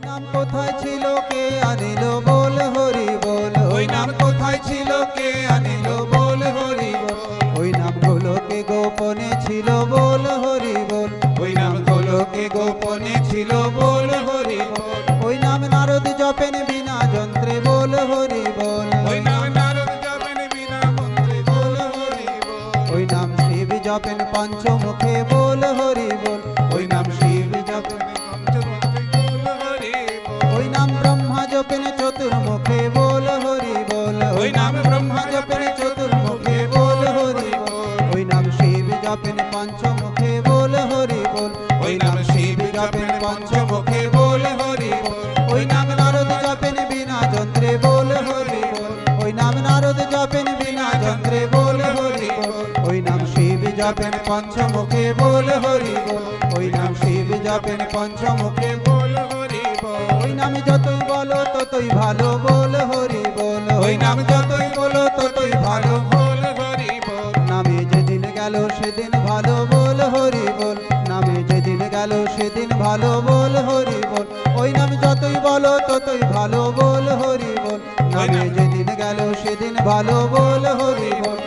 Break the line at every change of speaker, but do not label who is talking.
নাম কোথায় ছিল কে আনিল বল হরি বল,
ওই নাম কোথায় ছিল কে আনিল বল হরি বল,
ওই নাম গোলকে গোপনে ছিল বল হরি বল,
ওই নাম গোলকে গোপনে ছিল বল হরি বল,
ওই নাম নারদ জপেন বিনা যন্ত্রে বল হরি বল,
ওই নাম নারদ জপেন বিনা মন্ত্রে বল হরি বল,
ওই নাম শিব জপেন পঞ্চমুখে বল হরি বল,
ওই নাম শিব জপেন পঞ্চমুখে বল হরি বল,
ওই নাম ব্রহ্মা জপেন চতুর্মুখে বল হরি বল,
ওই নাম ব্রহ্মা জপেন চতুর্মুখে বল হরি বল,
ওই নাম শিব জপেন পঞ্চমুখে বল হরি বল,
ওই নাম শিব জপেন পঞ্চমুখে বল হরি বল,
ওই নাম নারদ জপেন বিনা যন্ত্রে বল হরি বল, ওই নাম নারদ জপেন বিনা যন্ত্রে বল হরি বল, ওই নাম শিব জপেন পঞ্চমুখে বল হরি বল, ওই নাম শিব জপেন পঞ্চমুখে
বল হরি বল,
ওই নাম যতই বলো ততই ভালো বল হরি বল,
ওই নাম যতই বলো ততই ভালো বল হরি বল,
নামে যেদিন গেল সেদিন ভালো বল হরি বল, নামে যেদিন গেল সেদিন ভালো বল হরি বল, ওই নাম যতই বলো ততই ভালো বল হরি বল, নামে যেদিন গেল সেদিন ভালো বল হরি বল,